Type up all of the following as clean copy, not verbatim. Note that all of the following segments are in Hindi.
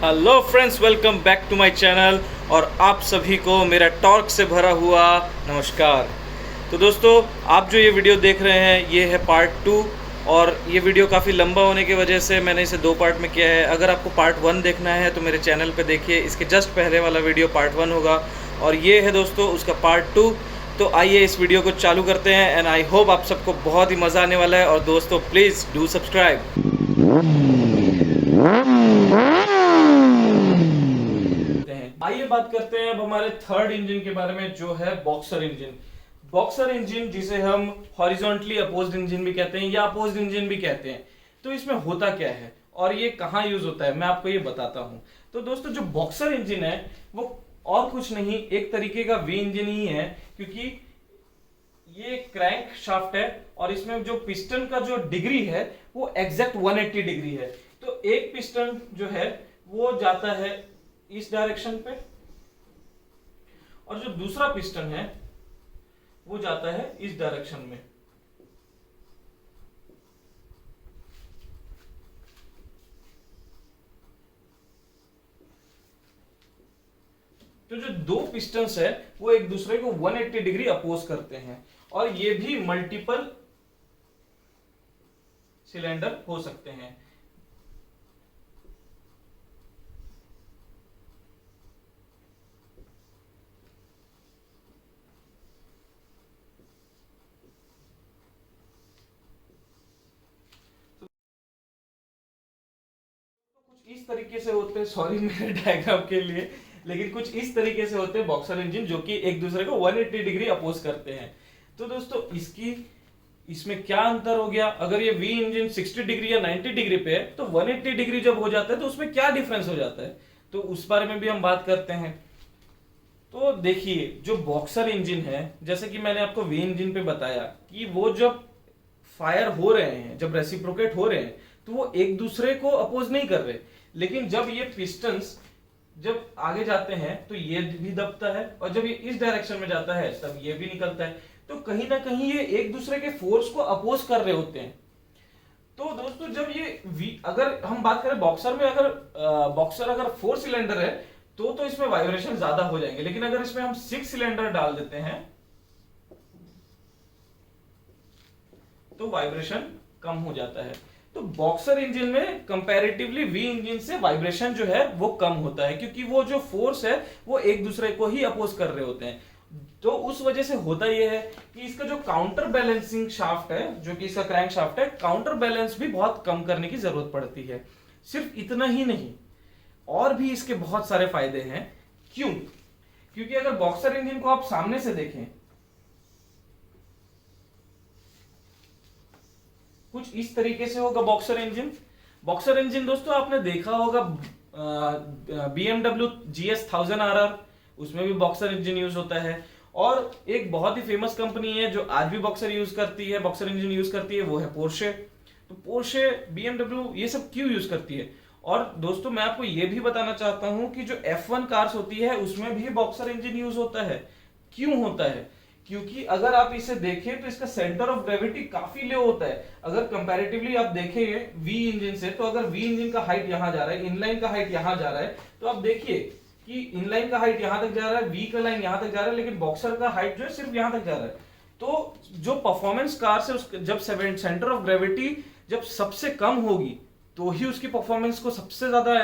Hello friends, welcome back to my channel और आप सभी को मेरा टॉर्क से भरा हुआ नमस्कार। तो दोस्तों, आप जो ये वीडियो देख रहे हैं ये है पार्ट 2 और ये वीडियो काफ़ी लंबा होने की वजह से मैंने इसे 2 पार्ट में किया है। अगर आपको पार्ट 1 देखना है तो मेरे चैनल पे देखिए, इसके जस्ट पहले वाला वीडियो पार्ट 1 होगा और ये है दोस्तों उसका पार्ट 2। तो आइए इस वीडियो को चालू करते हैं एंड आई होप आप सबको बहुत ही मज़ा आने वाला है। और दोस्तों प्लीज़ डू सब्सक्राइब। आइए बात करते हैं अब हमारे थर्ड इंजन के बारे में, जो है बॉक्सर इंजन। बॉक्सर इंजन जिसे हम हॉरिजॉन्टली अपोज्ड इंजन भी कहते हैं या अपोज्ड इंजन भी कहते हैं। तो इसमें होता क्या है और ये कहाँ यूज होता है, मैं आपको ये बताता हूँ। तो दोस्तों, जो बॉक्सर इंजन है वो और कुछ नहीं, एक तरीके का वी इंजन ही है, क्योंकि ये क्रैंक शाफ्ट है और इसमें जो पिस्टन का जो डिग्री है वो एग्जैक्ट 180 डिग्री है। तो एक पिस्टन जो है वो जाता है इस डायरेक्शन पे और जो दूसरा पिस्टन है वो जाता है इस डायरेक्शन में। तो जो दो पिस्टन्स है वो एक दूसरे को 180 डिग्री अपोज करते हैं और ये भी मल्टीपल सिलेंडर हो सकते हैं। इस तरीके से होते हैं, सॉरी मेरे डायग्राम के लिए, लेकिन कुछ इस तरीके से होते हैं बॉक्सर इंजन जो कि एक दूसरे को 180 डिग्री अपोज करते हैं। तो दोस्तों इसमें क्या अंतर हो गया, अगर ये वी इंजन 60 डिग्री या 90 डिग्री पे है तो 180 डिग्री जब हो जाता है तो उसमें क्या डिफरेंस हो जाता है, तो उस बारे में भी हम बात करते हैं। तो देखिए, जो बॉक्सर इंजन है, जैसे कि मैंने आपको वी इंजन पे बताया कि वो जब फायर हो रहे हैं, जब रेसिप्रोकेट हो रहे हैं तो वो एक दूसरे को अपोज नहीं कर रहे, लेकिन जब ये पिस्टन्स जब आगे जाते हैं तो ये भी दबता है और जब ये इस डायरेक्शन में जाता है तब ये भी निकलता है। तो कहीं ना कहीं ये एक दूसरे के फोर्स को अपोज कर रहे होते हैं। तो दोस्तों, जब ये अगर हम बात करें बॉक्सर में, अगर बॉक्सर अगर 4 सिलेंडर है तो इसमें वाइब्रेशन ज्यादा हो जाएंगे, लेकिन अगर इसमें हम 6 सिलेंडर डाल देते हैं तो वाइब्रेशन कम हो जाता है। तो बॉक्सर इंजन में कंपैरेटिवली वी इंजन से वाइब्रेशन जो है वो कम होता है, क्योंकि वो जो फोर्स है वो एक दूसरे को ही अपोज कर रहे होते हैं। तो उस वजह से होता यह है कि इसका जो काउंटर बैलेंसिंग शाफ्ट है, जो कि इसका क्रैंक शाफ्ट है, काउंटर बैलेंस भी बहुत कम करने की जरूरत पड़ती है। सिर्फ इतना ही नहीं, और भी इसके बहुत सारे फायदे हैं। क्यों? क्योंकि अगर बॉक्सर इंजन को आप सामने से देखें कुछ इस तरीके से होगा बॉक्सर इंजन। बॉक्सर इंजन दोस्तों आपने देखा होगा BMW GS 1000RR, उसमें भी बॉक्सर इंजन यूज होता है। और एक बहुत ही फेमस कंपनी है जो आज भी बॉक्सर इंजन यूज करती है, वो है पोर्शे। तो पोर्शे, BMW ये सब क्यों यूज करती है? और दोस्तों मैं आपको ये भी बताना चाहता हूं कि जो F1 कार्स होती है उसमें भी बॉक्सर इंजन यूज होता है। क्यों होता है? क्योंकि अगर आप इसे देखें तो इसका सेंटर ऑफ ग्रेविटी काफी लो होता है। अगर कंपैरेटिवली आप देखें वी इंजन से, तो अगर वी इंजन का हाइट यहां जा रहा है, इनलाइन का हाइट यहां जा रहा है, तो आप देखिए कि इनलाइन का हाइट यहां तक जा रहा है, वी का लाइन यहां तक जा रहा है, लेकिन बॉक्सर का हाइट जो है सिर्फ यहां तक जा रहा है। तो जो परफॉर्मेंस कार से जब सेंटर ऑफ ग्रेविटी जब सबसे कम होगी तो ही उसकी परफॉर्मेंस को सबसे ज्यादा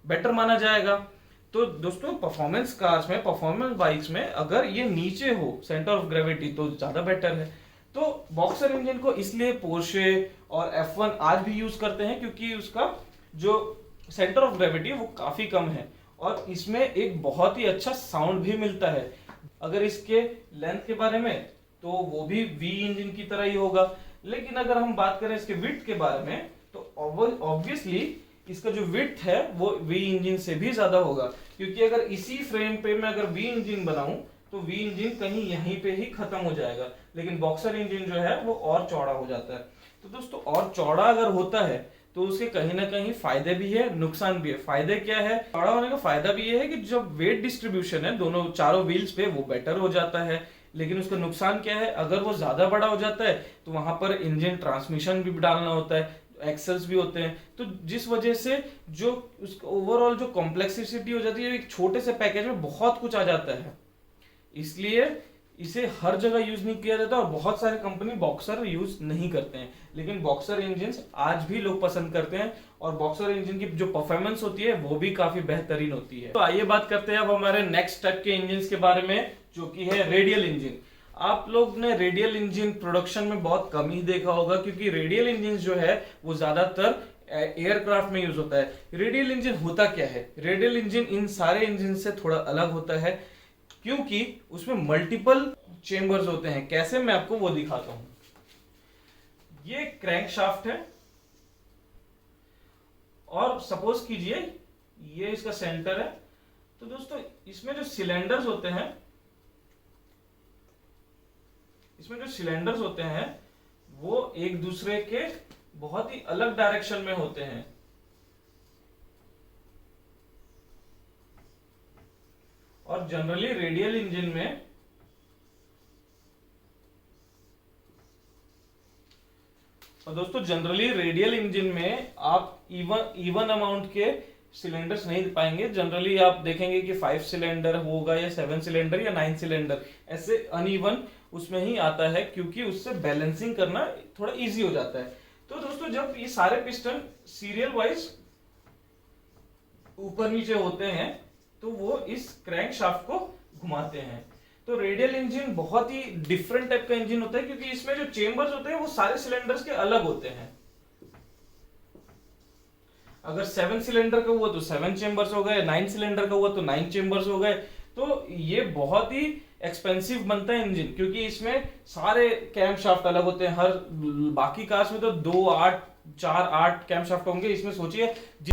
बेटर माना जाएगा। तो दोस्तों, परफॉर्मेंस कार्स में, परफॉर्मेंस बाइक्स में अगर ये नीचे हो सेंटर ऑफ ग्रेविटी तो ज्यादा बेटर है। तो बॉक्सर इंजन को इसलिए पोर्शे और F1 आज भी यूज करते हैं, क्योंकि उसका जो सेंटर ऑफ ग्रेविटी है वो काफी कम है और इसमें एक बहुत ही अच्छा साउंड भी मिलता है। अगर इसके लेंथ के बारे में तो वो भी वी इंजन की तरह ही होगा, लेकिन अगर हम बात करें इसके विड्थ के बारे में तो ऑब्वियसली इसका जो विड्थ है वो वी इंजन से भी ज्यादा होगा, क्योंकि अगर इसी फ्रेम पे मैं अगर वी इंजन बनाऊं तो वी इंजन कहीं यहीं पे ही खत्म हो जाएगा, लेकिन बॉक्सर इंजन जो है वो और चौड़ा हो जाता है। तो दोस्तों, और चौड़ा अगर होता है तो उसके कहीं ना कहीं फायदे भी है, नुकसान भी है। फायदे क्या है? चौड़ा होने का फायदा भी ये है कि जो वेट डिस्ट्रीब्यूशन है दोनों चारों व्हील्स पे वो बेटर हो जाता है, लेकिन उसका नुकसान क्या है? अगर वो ज्यादा बड़ा हो जाता है तो वहां पर इंजन ट्रांसमिशन भी डालना होता है, एक्सेल्स भी होते हैं, तो जिस वजह से जो उसका ओवरऑल जो कॉम्प्लेक्सिटी हो जाती है, एक छोटे से पैकेज में बहुत कुछ आ जाता है, इसलिए इसे हर जगह यूज नहीं किया जाता और बहुत सारे कंपनी बॉक्सर यूज नहीं करते हैं। लेकिन बॉक्सर इंजन आज भी लोग पसंद करते हैं और बॉक्सर इंजन की जो परफॉर्मेंस होती है वो भी काफी बेहतरीन होती है। तो आइए बात करते हैं अब हमारे नेक्स्ट टाइप के इंजन के बारे में, जो कि है रेडियल इंजन। आप लोग ने रेडियल इंजन प्रोडक्शन में बहुत कम ही देखा होगा, क्योंकि रेडियल इंजन जो है वो ज्यादातर एयरक्राफ्ट में यूज होता है। रेडियल इंजन होता क्या है? रेडियल इंजन इन सारे इंजन से थोड़ा अलग होता है, क्योंकि उसमें मल्टीपल चेंबर्स होते हैं। कैसे, मैं आपको वो दिखाता हूं। ये क्रैंक शाफ्ट है और सपोज कीजिए ये इसका सेंटर है। तो दोस्तों इसमें जो सिलेंडर्स होते हैं, वो एक दूसरे के बहुत ही अलग डायरेक्शन में होते हैं। और जनरली रेडियल इंजन में आप इवन अमाउंट के सिलेंडर्स नहीं पाएंगे। जनरली आप देखेंगे कि 5 सिलेंडर होगा या 7 सिलेंडर या 9 सिलेंडर, ऐसे अनइवन उसमें ही आता है, क्योंकि उससे बैलेंसिंग करना थोड़ा इजी हो जाता है। तो दोस्तों जब ये सारे पिस्टन सीरियल वाइज ऊपर नीचे होते हैं तो वो इस क्रैंक शाफ्ट को घुमाते हैं। तो रेडियल इंजन बहुत ही डिफरेंट टाइप का इंजन होता है, क्योंकि इसमें जो चेंबर्स होते हैं वो सारे सिलेंडर्स के अलग होते हैं। अगर 7 सिलेंडर का हुआ तो 7 चेंबर्स हो गए, 9 सिलेंडर का हुआ तो 9 चेंबर्स हो गए। तो ये बहुत ही एक्सपेंसिव बनता है इंजन, क्योंकि इसमें सारे कैम शाफ्ट अलग होते हैं। हर बाकी कार्स में तो 2, 8, 4, 8 कैम शाफ्ट होंगे। इसमें सोचिए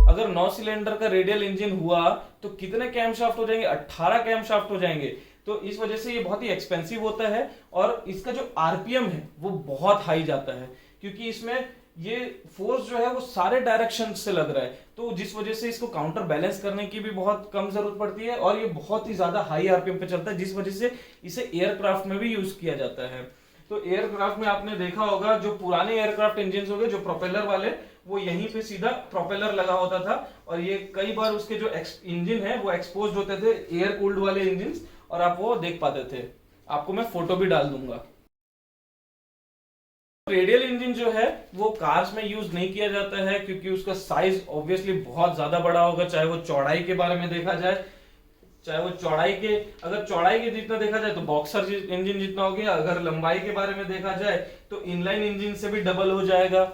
अगर 9 सिलेंडर का रेडियल इंजन हुआ तो कितने कैम शाफ्ट हो जाएंगे? 18 कैम शाफ्ट हो जाएंगे। तो इस वजह से ये बहुत ही एक्सपेंसिव होता है और इसका जो आरपीएम है वो बहुत हाई जाता है, क्योंकि इसमें ये फोर्स जो है वो सारे डायरेक्शन से लग रहा है। तो जिस वजह से इसको काउंटर बैलेंस करने की भी बहुत कम जरूरत पड़ती है और ये बहुत ही ज्यादा हाई आरपीएम पे चलता है, जिस वजह से इसे एयरक्राफ्ट में भी यूज किया जाता है। तो एयरक्राफ्ट में आपने देखा होगा जो पुराने एयरक्राफ्ट इंजन हो गए, जो प्रोपेलर वाले, वो यहीं पे सीधा प्रोपेलर लगा होता था और ये कई बार उसके जो इंजन है वो एक्सपोज होते थे, एयर कूल्ड वाले इंजन, और आप वो देख पाते थे। आपको मैं फोटो भी डाल दूंगा। रेडियल इंजन जो है वो कार्स में यूज नहीं किया जाता है, क्योंकि उसका साइज ऑब्वियसली बहुत ज्यादा बड़ा होगा। चाहे वो चौड़ाई के बारे में देखा जाए, अगर चौड़ाई के जितना देखा जाए तो बॉक्सर इंजन जितना हो गया। अगर लंबाई के बारे में देखा जाए तो इनलाइन इंजन से भी डबल हो जाएगा।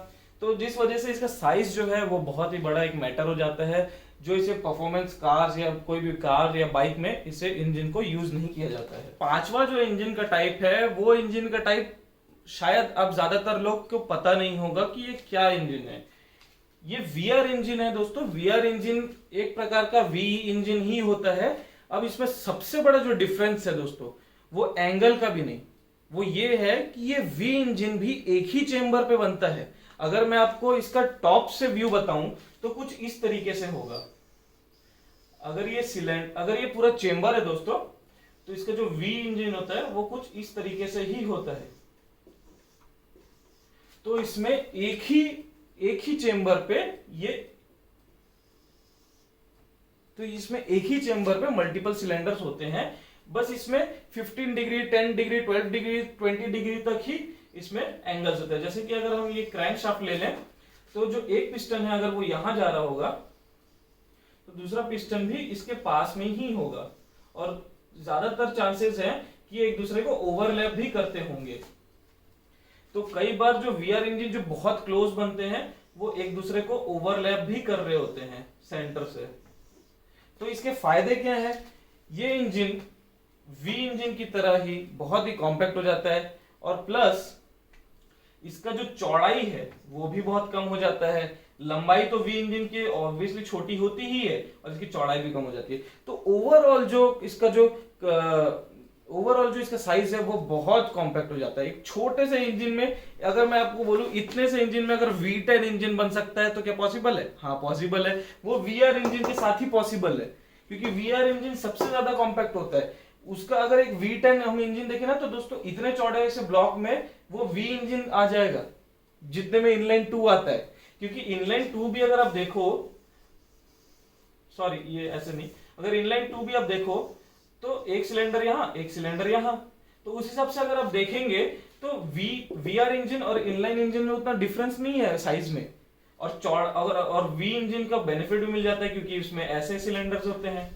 तो जिस वजह से इसका साइज जो है वो बहुत ही बड़ा एक मैटर हो जाता है, जो इसे परफॉर्मेंस कार्स या कोई भी कार या बाइक में इसे इंजन को यूज नहीं किया जाता है। पांचवा जो इंजन का टाइप है, वो इंजन का टाइप शायद अब ज्यादातर लोग को पता नहीं होगा कि ये क्या इंजन है। ये वीआर इंजन है दोस्तों। वीआर इंजन एक प्रकार का वी इंजन ही होता है। अब इसमें सबसे बड़ा जो डिफरेंस है दोस्तों, वो एंगल का भी नहीं, वो ये है कि ये वी इंजन भी एक ही चेंबर पे बनता है। अगर मैं आपको इसका टॉप से व्यू बताऊं तो कुछ इस तरीके से होगा। अगर ये पूरा चेंबर है दोस्तों, तो इसका जो वी इंजन होता है वो कुछ इस तरीके से ही होता है। तो इसमें एक ही चेंबर पे मल्टीपल सिलेंडर्स होते हैं। बस इसमें 15 डिग्री, 10 डिग्री, 12 डिग्री, 20 डिग्री तक ही इसमें एंगल्स होते हैं। जैसे कि अगर हम ये क्रैंक शाफ्ट ले लें तो जो एक पिस्टन है अगर वो यहां जा रहा होगा तो दूसरा पिस्टन भी इसके पास में ही होगा, और ज्यादातर चांसेस हैं कि एक दूसरे को ओवरलैप भी करते होंगे। तो कई बार जो वीआर इंजन जो बहुत क्लोज बनते हैं वो एक दूसरे को ओवरलैप भी कर रहे होते हैं सेंटर से। तो इसके फायदे क्या है? ये इंजन वी इंजन की तरह ही बहुत ही कॉम्पैक्ट हो जाता है, और प्लस इसका जो चौड़ाई है वो भी बहुत कम हो जाता है। लंबाई तो वी इंजन की ऑब्वियसली छोटी होती ही है और इसकी चौड़ाई भी कम हो जाती है। तो ओवरऑल जो इसका साइज है वो बहुत कॉम्पैक्ट हो जाता है। एक छोटे से इंजन में, अगर मैं आपको बोलूं इतने से इंजन में अगर V10 इंजन बन सकता है तो क्या पॉसिबल है? हाँ पॉसिबल है। वो वीआर इंजन के साथ ही पॉसिबल है, क्योंकि वीआर इंजन सबसे ज्यादा कॉम्पैक्ट होता है। उसका अगर एक V10 हम इंजन देखें ना तो दोस्तों इतने चौड़े से ब्लॉक में वो V इंजन आ जाएगा जितने में इनलाइन 2 आता है, क्योंकि इनलाइन 2 भी अगर आप देखो, सॉरी ये ऐसे नहीं, अगर इनलाइन 2 भी आप देखो तो एक सिलेंडर यहां, एक सिलेंडर यहां, तो उस हिसाब से अगर आप देखेंगे तो वीआर इंजन और इनलाइन इंजन में उतना डिफरेंस नहीं है साइज में, और चौड़ और वी इंजन का बेनिफिट भी मिल जाता है क्योंकि इसमें ऐसे सिलेंडर्स होते हैं।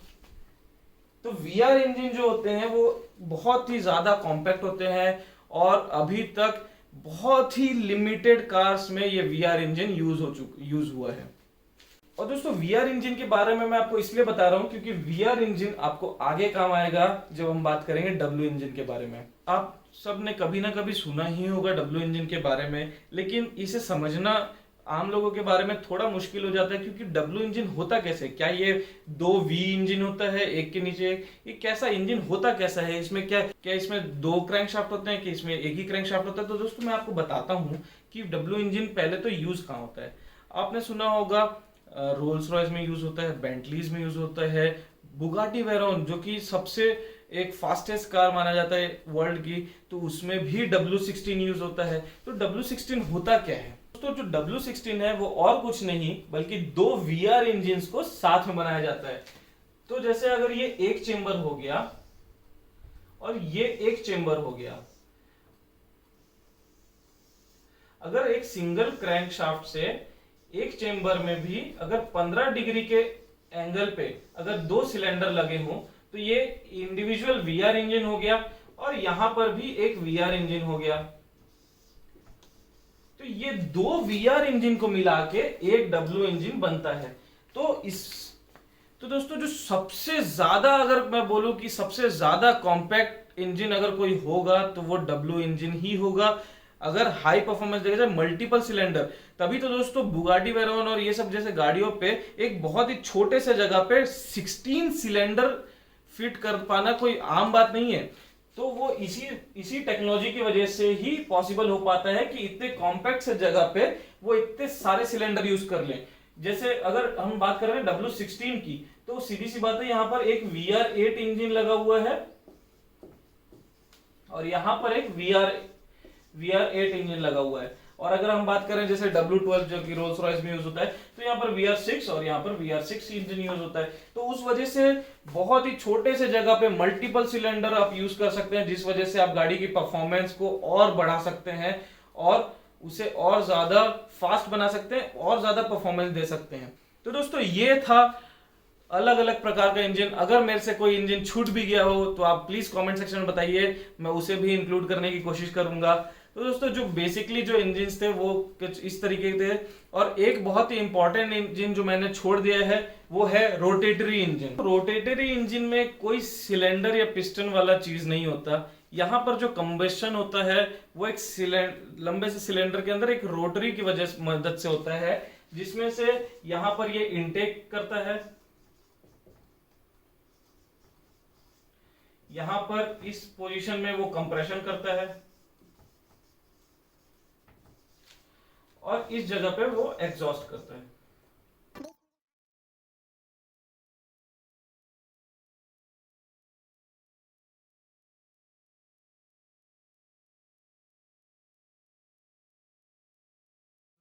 तो वीआर इंजन जो होते हैं वो बहुत ही ज्यादा कॉम्पैक्ट होते हैं, और अभी तक बहुत ही लिमिटेड कार्स में ये वीआर इंजन यूज हुआ है। और दोस्तों वीआर इंजन के बारे में मैं आपको इसलिए बता रहा हूं क्योंकि वीआर इंजन आपको आगे काम आएगा जब हम बात करेंगे डब्ल्यू इंजन के बारे में। आप सब ने कभी ना कभी सुना ही होगा डब्ल्यू इंजन के बारे में, लेकिन इसे समझना आम लोगों के बारे में थोड़ा मुश्किल हो जाता है क्योंकि डब्ल्यू इंजन होता कैसे, क्या ये 2 वी इंजन होता है एक के नीचे एक, ये कैसा इंजन होता कैसा है, इसमें क्या इसमें 2 क्रैंकशाफ्ट होते हैं कि इसमें एक ही क्रैंकशाफ्ट होता है। तो दोस्तों मैं आपको बताता हूँ कि डब्ल्यू इंजन पहले तो यूज कहाँ होता है। आपने सुना होगा रोल्स रॉयस में यूज होता है, बेंटलीज में यूज होता है, बुगाटी वेरॉन जो कि सबसे एक फास्टेस्ट कार माना जाता है वर्ल्ड की, तो उसमें भी W16 यूज होता है। तो W16 होता क्या है दोस्तों? जो W16 है वो और कुछ नहीं बल्कि 2 वीआर इंजन को साथ में बनाया जाता है। तो जैसे अगर ये एक चेंबर हो गया और ये एक चेंबर हो गया, अगर एक सिंगल क्रैंक शाफ्ट से एक चेंबर में भी अगर 15 डिग्री के एंगल पे अगर 2 सिलेंडर लगे हों तो ये इंडिविजुअल वीआर इंजन हो गया, और यहां पर भी एक वीआर इंजन हो गया। तो ये 2 वीआर इंजन को मिला के एक डब्ल्यू इंजन बनता है। तो दोस्तों जो सबसे ज्यादा, अगर मैं बोलूं कि सबसे ज्यादा कॉम्पैक्ट इंजन अगर कोई होगा तो वो डब्ल्यू इंजन ही होगा। अगर हाई परफॉर्मेंस देखा जाए मल्टीपल सिलेंडर, तभी तो दोस्तों बुगाटी वेरॉन और ये सब जैसे गाड़ियों पे एक बहुत ही छोटे से जगह पे 16 सिलेंडर फिट कर पाना कोई आम बात नहीं है। तो वो इसी टेक्नोलॉजी की वजह से ही पॉसिबल हो पाता है कि इतने कॉम्पैक्ट से जगह पे वो इतने सारे सिलेंडर यूज कर लें। जैसे अगर हम बात कर रहे हैं W16 की, तो सीधी सी बात है यहाँ पर एक VR8 इंजन लगा हुआ है और यहां पर एक VR8 इंजन लगा हुआ है। और अगर हम बात करें जैसे W12 जो कि रोल्स रॉयस में यूज होता है, तो यहाँ पर VR6 और यहाँ पर VR6 इंजन यूज होता है। तो उस वजह से बहुत ही छोटे से जगह पे मल्टीपल सिलेंडर आप यूज कर सकते हैं, जिस वजह से आप गाड़ी की परफॉर्मेंस को और बढ़ा सकते हैं और उसे और ज्यादा फास्ट बना सकते हैं और ज्यादा परफॉर्मेंस दे सकते हैं। तो दोस्तों ये था अलग अलग प्रकार का इंजन। अगर मेरे से कोई इंजन छूट भी गया हो तो आप प्लीज कमेंट सेक्शन में बताइए, मैं उसे भी इंक्लूड करने की कोशिश करूंगा। तो दोस्तों जो बेसिकली जो इंजन थे वो कुछ इस तरीके थे। और एक बहुत ही इंपॉर्टेंट इंजन जो मैंने छोड़ दिया है वो है रोटेटरी इंजन। रोटेटरी इंजन में कोई सिलेंडर या पिस्टन वाला चीज नहीं होता। यहाँ पर जो कंबेशन होता है वो एक लंबे से सिलेंडर के अंदर एक रोटरी की मदद से होता है, जिसमें से यहाँ पर ये इनटेक करता है, यहां पर इस पोजीशन में वो कंप्रेशन करता है और इस जगह पे वो एग्जॉस्ट करता है।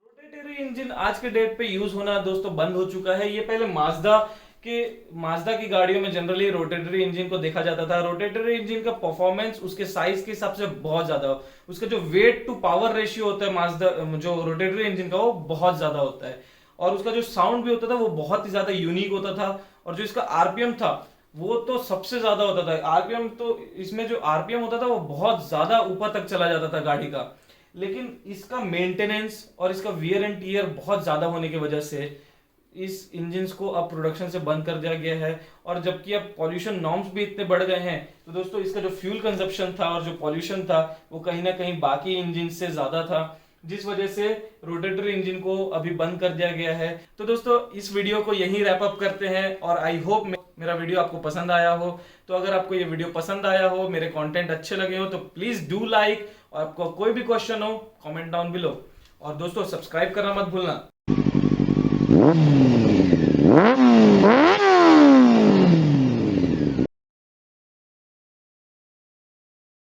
रोटेटरी इंजन आज के डेट पे यूज होना दोस्तों बंद हो चुका है। ये पहले माजदा की गाड़ियों में जनरली रोटेटरी इंजन को देखा जाता था। रोटेटरी इंजन का परफॉर्मेंस उसके साइज के हिसाब से बहुत ज्यादा, उसका जो वेट टू पावर रेशियो होता है माजदा जो रोटेटरी इंजन का, वो बहुत ज्यादा होता है और उसका जो साउंड भी होता था वो बहुत ही ज्यादा यूनिक होता था। और जो इसका आरपीएम था वो तो सबसे ज्यादा होता था। आरपीएम तो इसमें जो आरपीएम होता था वो बहुत ज्यादा ऊपर तक चला जाता था गाड़ी का, लेकिन इसका मेंटेनेंस और इसका वियर एंड टीयर बहुत ज्यादा होने की वजह से इस इंजन्स को अब प्रोडक्शन से बंद कर दिया गया है। और जबकि अब पॉल्यूशन नॉर्म्स भी इतने बढ़ गए हैं, तो दोस्तों इसका जो फ्यूल कंजप्शन था और जो पॉल्यूशन था वो कहीं ना कहीं बाकी इंजन से ज्यादा था, जिस वजह से रोटेटरी इंजन को अभी बंद कर दिया गया है। तो दोस्तों इस वीडियो को यहीं रैप अप करते हैं और आई होप मेरा वीडियो आपको पसंद आया हो। तो अगर आपको ये वीडियो पसंद आया हो, मेरे कंटेंट अच्छे लगे हो, तो प्लीज डू लाइक, और आपको कोई भी क्वेश्चन हो कमेंट डाउन बिलो। और दोस्तों सब्सक्राइब करना मत भूलना।